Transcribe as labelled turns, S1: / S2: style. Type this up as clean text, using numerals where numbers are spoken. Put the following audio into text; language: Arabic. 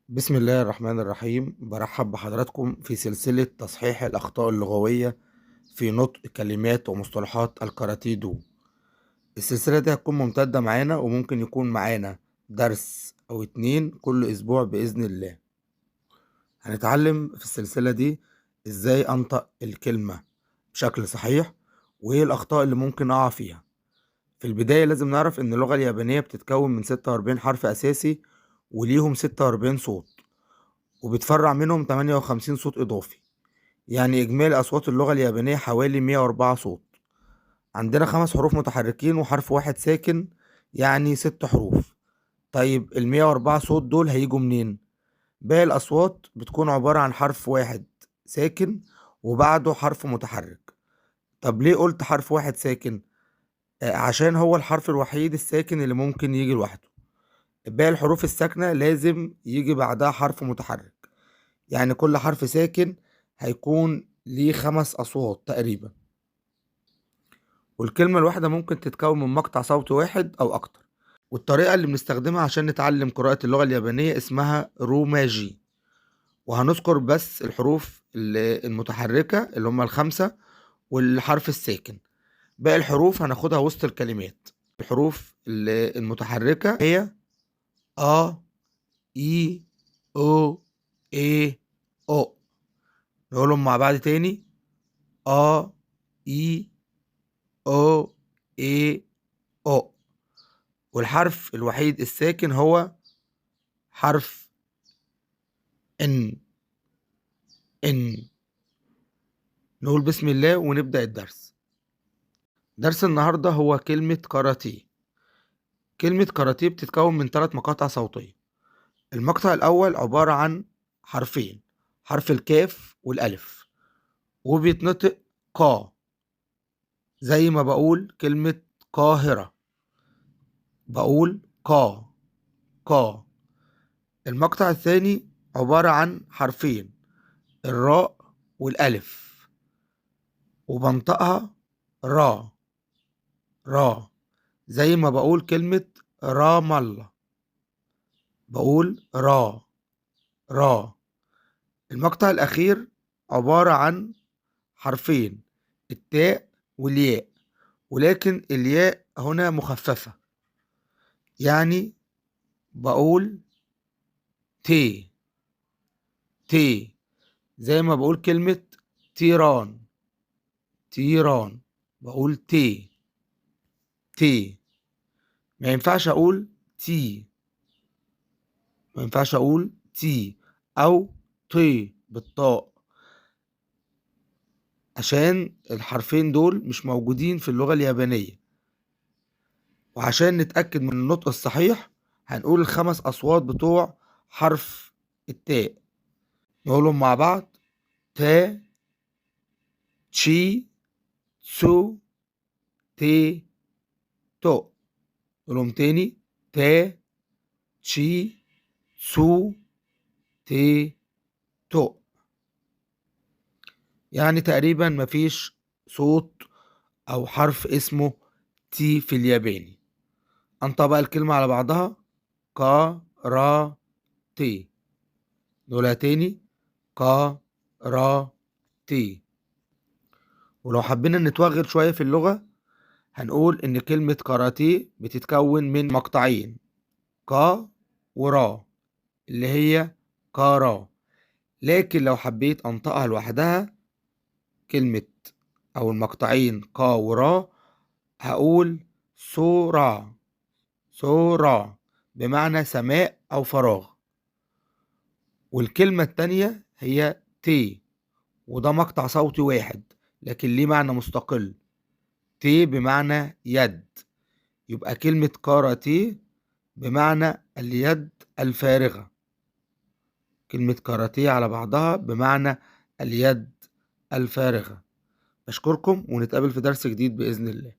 S1: بسم الله الرحمن الرحيم. برحب بحضراتكم في سلسلة تصحيح الأخطاء اللغوية في نطق كلمات ومصطلحات الكاراتيه دو. السلسلة دي هتكون ممتدة معانا وممكن يكون معانا درس أو اتنين كل أسبوع بإذن الله. هنتعلم في السلسلة دي إزاي أنطق الكلمة بشكل صحيح وإيه الأخطاء اللي ممكن أقع فيها. في البداية لازم نعرف إن اللغة اليابانية بتتكون من 46 حرف أساسي وليهم 46 صوت، وبتفرع منهم 58 صوت إضافي. يعني إجمالي أصوات اللغة اليابانية حوالي 104 صوت. عندنا 5 حروف متحركين وحرف واحد ساكن، يعني 6 حروف. طيب ال104 صوت دول هيجوا منين؟ باقي الأصوات بتكون عبارة عن حرف واحد ساكن وبعده حرف متحرك. طب ليه قلت حرف واحد ساكن؟ عشان هو الحرف الوحيد الساكن اللي ممكن يجي لوحده. باقي الحروف الساكنة لازم يجي بعدها حرف متحرك. يعني كل حرف ساكن هيكون ليه 5 أصوات تقريبا، والكلمة الواحدة ممكن تتكون من مقطع صوتي واحد أو أكتر. والطريقة اللي بنستخدمها عشان نتعلم قراءة اللغة اليابانية اسمها روماجي، وهنذكر بس الحروف المتحركة اللي هم ال5 والحرف الساكن. باقي الحروف هناخدها وسط الكلمات. الحروف المتحركة هي أ، إي، أو، إيه، أو. نقولهم مع بعض تاني: أ، إي، أو، إيه، أو. والحرف الوحيد الساكن هو حرف إن. إن. نقول بسم الله ونبدأ الدرس. درس النهاردة هو كلمة كاراتيه. كلمة كاراتيه بتتكون من 3 مقاطع صوتية. المقطع الأول عبارة عن حرفين، حرف الكاف والألف، وبيتنطق قا، زي ما بقول كلمة قاهرة، بقول قا قا. المقطع الثاني عبارة عن حرفين، الراء والألف، وبنطقها را را، زي ما بقول كلمة رام الله، بقول را را. المقطع الأخير عبارة عن حرفين، التاء والياء، ولكن الياء هنا مخففة، يعني بقول تي تي، زي ما بقول كلمة تيران تيران، بقول تي تي. ما ينفعش أقول تي، ما ينفعش أقول تي أو طي بالطاء، عشان الحرفين دول مش موجودين في اللغة اليابانية. وعشان نتأكد من النطق الصحيح هنقول ال5 أصوات بتوع حرف التاء. نقولهم مع بعض: تا، تشي، تسو، تي، تو. نقولهم تاني: تا، تشي، تسو، تي، تو. يعني تقريبا مفيش صوت أو حرف اسمه تي في الياباني. أنطق بقى الكلمة على بعضها: كا را تي. نقولها تاني: كا را تي. ولو حبينا نتوغل شوية في اللغة هنقول إن كلمة كاراتيه بتتكون من مقطعين، كا ورا، اللي هي كارا. لكن لو حبيت أنطقها لوحدها، كلمة أو المقطعين كا ورا، هقول سورا سورا، بمعنى سماء أو فراغ. والكلمة التانية هي تي، وده مقطع صوتي واحد لكن ليه معنى مستقل. تي بمعنى يد، يبقى كلمة كاراتيه بمعنى اليد الفارغة. كلمة كاراتيه على بعضها بمعنى اليد الفارغة. أشكركم ونتقابل في درس جديد بإذن الله.